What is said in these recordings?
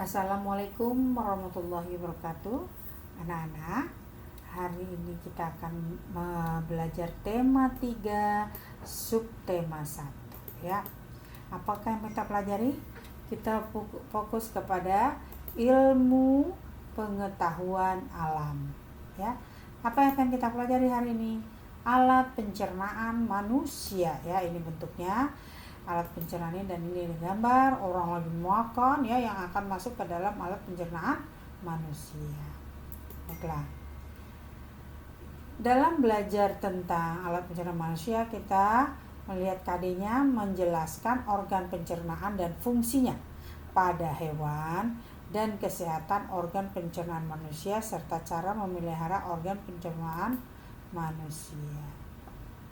Assalamualaikum warahmatullahi wabarakatuh. Anak-anak, hari ini kita akan belajar tema 3, subtema 1 ya. Apakah yang kita pelajari? Kita fokus kepada ilmu pengetahuan alam ya. Apa yang akan kita pelajari hari ini? Alat pencernaan manusia ya, ini bentuknya alat pencernaan ini, dan ini gambar orang lagi makan ya, yang akan masuk ke dalam alat pencernaan manusia. Baiklah, dalam belajar tentang alat pencernaan manusia, kita melihat KD-nya menjelaskan organ pencernaan dan fungsinya pada hewan dan kesehatan organ pencernaan manusia serta cara memelihara organ pencernaan manusia.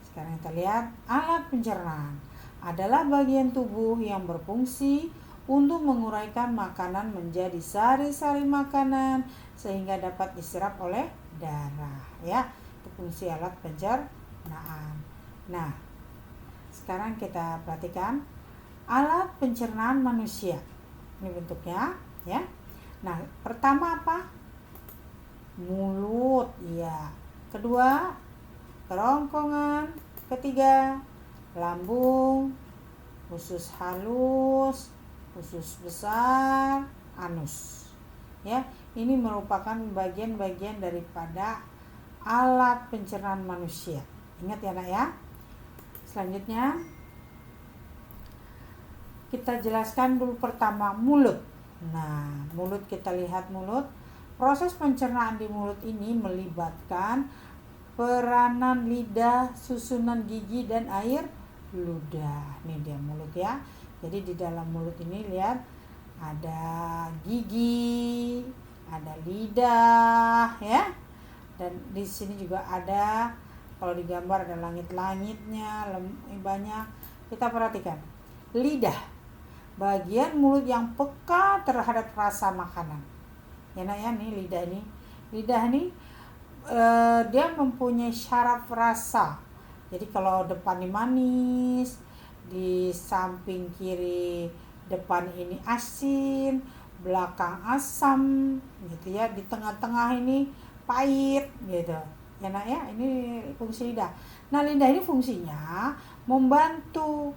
Sekarang kita lihat alat pencernaan adalah bagian tubuh yang berfungsi untuk menguraikan makanan menjadi sari-sari makanan sehingga dapat diserap oleh darah ya. Itu fungsi alat pencernaan. Nah, sekarang kita perhatikan alat pencernaan manusia. Ini bentuknya ya. Nah, pertama apa? Mulut ya. Kedua, kerongkongan. Ketiga, lambung, usus halus, usus besar, anus. Ya, ini merupakan bagian-bagian daripada alat pencernaan manusia. Ingat ya, Nak ya. Selanjutnya kita jelaskan dulu pertama mulut. Nah, mulut, kita lihat mulut. Proses pencernaan di mulut ini melibatkan peranan lidah, susunan gigi, dan air ludah. Ini dia mulut ya. Jadi di dalam mulut ini lihat ada gigi, ada lidah ya. Dan di sini juga ada, kalau digambar ada langit-langitnya, banyak. Kita perhatikan lidah, bagian mulut yang peka terhadap rasa makanan. Ya Nak ya, nih lidah ini. Lidah ini dia mempunyai syaraf rasa. Jadi kalau depan ini manis, di samping kiri depan ini asin, belakang asam gitu ya, di tengah-tengah ini pahit gitu. Ya Nak ya, ini fungsi lidah. Nah, lidah ini fungsinya membantu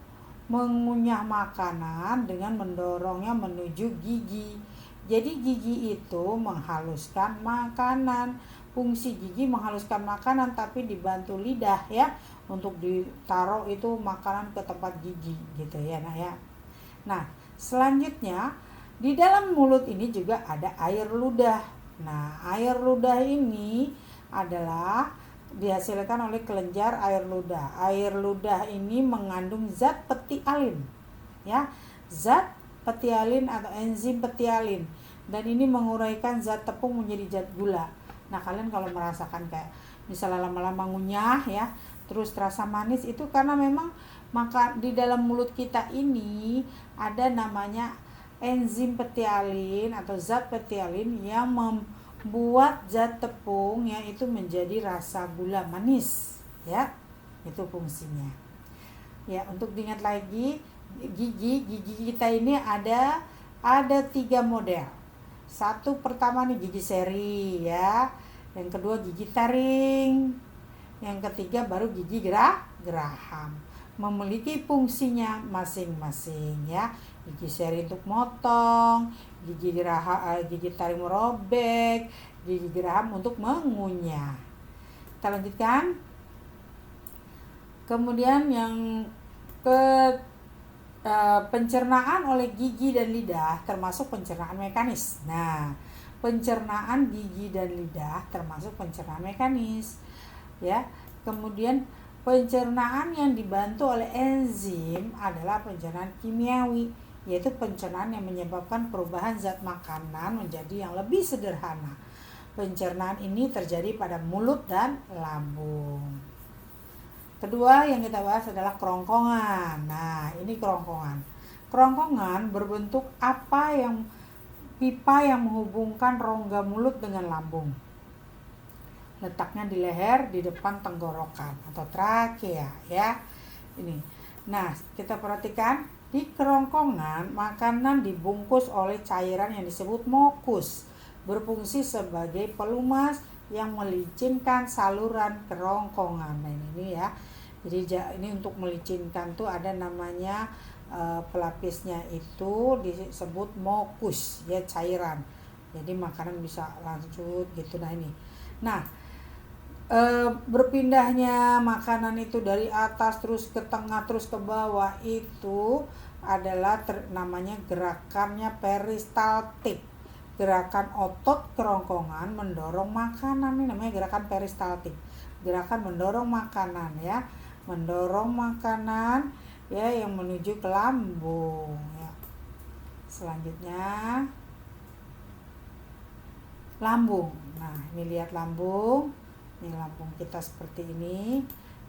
mengunyah makanan dengan mendorongnya menuju gigi. Jadi gigi itu menghaluskan makanan. Fungsi gigi menghaluskan makanan, tapi dibantu lidah ya untuk ditaruh itu makanan ke tempat gigi gitu ya Nak ya. Nah, selanjutnya di dalam mulut ini juga ada air ludah. Nah, air ludah ini adalah dihasilkan oleh kelenjar air ludah. Air ludah ini mengandung zat petialin ya, zat petialin atau enzim petialin, dan ini menguraikan zat tepung menjadi zat gula. Nah, kalian kalau merasakan kayak misalnya lama-lama ngunyah ya, terus terasa manis, itu karena memang maka di dalam mulut kita ini ada namanya enzim petialin atau zat petialin yang membuat zat tepung ya itu menjadi rasa gula manis ya. Itu fungsinya. Ya, untuk diingat lagi, gigi kita ini ada 3 model. Satu pertama nih gigi seri ya, yang kedua gigi taring, yang ketiga baru gigi geraham. Memiliki fungsinya masing-masing ya. Gigi seri untuk motong, gigi taring merobek, gigi geraham untuk mengunyah. Kita lanjutkan. Kemudian yang pencernaan oleh gigi dan lidah termasuk pencernaan mekanis. Nah, pencernaan gigi dan lidah termasuk pencernaan mekanis ya. Kemudian pencernaan yang dibantu oleh enzim adalah pencernaan kimiawi, yaitu pencernaan yang menyebabkan perubahan zat makanan menjadi yang lebih sederhana. Pencernaan ini terjadi pada mulut dan lambung. Kedua yang kita bahas adalah kerongkongan. Nah, ini kerongkongan. Kerongkongan berbentuk pipa yang menghubungkan rongga mulut dengan lambung. Letaknya di leher di depan tenggorokan atau trakea ya. Ini. Nah, kita perhatikan Di kerongkongan, makanan dibungkus oleh cairan yang disebut mukus, berfungsi sebagai pelumas yang melicinkan saluran kerongkongan. Nah ini ya, jadi ini untuk melicinkan tuh ada namanya pelapisnya itu disebut mukus ya, cairan. Jadi makanan bisa lanjut gitu. Nah berpindahnya makanan itu dari atas terus ke tengah terus ke bawah itu adalah namanya gerakannya peristaltik. Gerakan otot kerongkongan mendorong makanan, ini namanya gerakan peristaltik. Gerakan mendorong makanan ya, mendorong makanan ya yang menuju ke lambung ya. Selanjutnya lambung. Nah ini lihat lambung. Ini lambung kita seperti ini.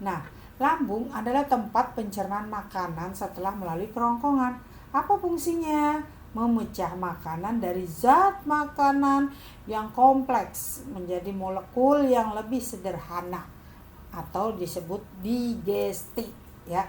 Nah, lambung adalah tempat pencernaan makanan setelah melalui kerongkongan. Apa fungsinya? Memecah makanan dari zat makanan yang kompleks menjadi molekul yang lebih sederhana atau disebut digesti ya.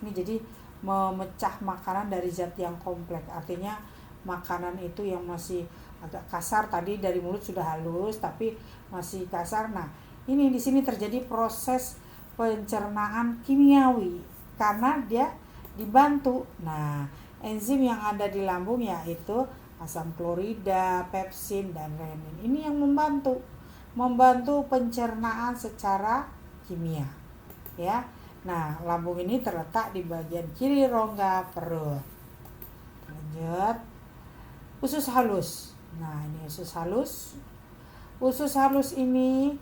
Ini jadi memecah makanan dari zat yang kompleks. Artinya makanan itu yang masih agak kasar, tadi dari mulut sudah halus tapi masih kasar. Nah, ini di sini terjadi proses pencernaan kimiawi karena dia dibantu. Nah, enzim yang ada di lambung yaitu asam klorida, pepsin dan renin. Ini yang membantu pencernaan secara kimia. Ya. Nah, lambung ini terletak di bagian kiri rongga perut. Lanjut. Usus halus. Nah, ini usus halus. Usus halus ini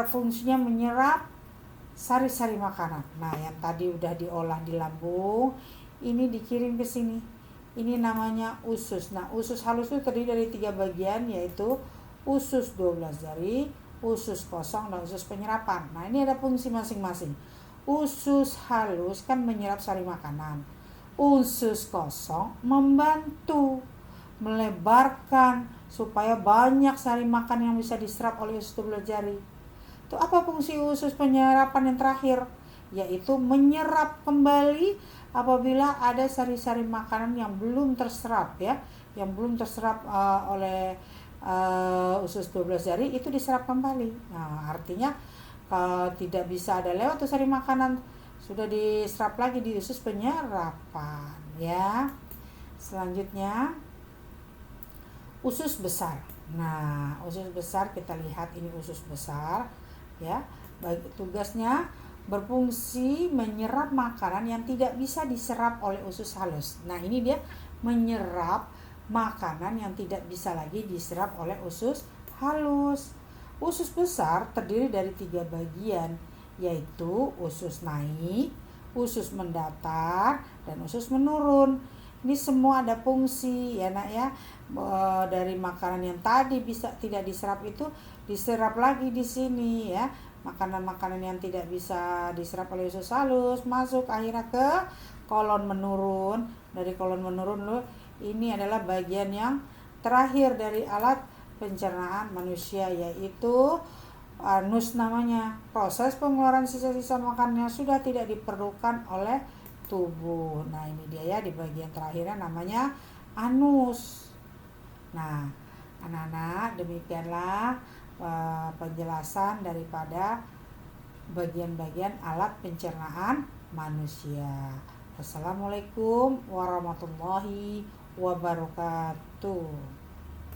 fungsinya menyerap sari-sari makanan. Nah, yang tadi udah diolah di lambung, ini dikirim ke sini. Ini namanya usus. Nah, usus halus itu terdiri dari 3 bagian, yaitu usus 12 jari, usus kosong, dan usus penyerapan. Nah, ini ada fungsi masing-masing. Usus halus kan menyerap sari makanan. Usus kosong membantu melebarkan supaya banyak sari makan yang bisa diserap oleh usus 12 jari. Itu apa fungsi usus penyerapan yang terakhir? Yaitu menyerap kembali apabila ada sari-sari makanan yang belum terserap ya, yang belum terserap oleh usus 12 jari, itu diserap kembali. Nah, artinya tidak bisa ada lewat tuh sari makanan, sudah diserap lagi di usus penyerapan ya. Selanjutnya usus besar. Nah, usus besar kita lihat, ini usus besar ya. Tugasnya berfungsi menyerap makanan yang tidak bisa diserap oleh usus halus. Nah, ini dia menyerap makanan yang tidak bisa lagi diserap oleh usus halus. Usus besar terdiri dari 3 bagian, yaitu usus naik, usus mendatar, dan usus menurun. Ini semua ada fungsi ya nak ya. Dari makanan yang tadi bisa tidak diserap itu diserap lagi di sini ya. Makanan-makanan yang tidak bisa diserap oleh usus halus masuk akhirnya ke kolon menurun. Dari kolon menurun ini adalah bagian yang terakhir dari alat pencernaan manusia, yaitu anus namanya. Proses pengeluaran sisa-sisa makannya sudah tidak diperlukan oleh tubuh. Nah, ini dia ya, di bagian terakhirnya namanya anus. Nah, anak-anak, demikianlah penjelasan daripada bagian-bagian alat pencernaan manusia. Wassalamualaikum warahmatullahi wabarakatuh.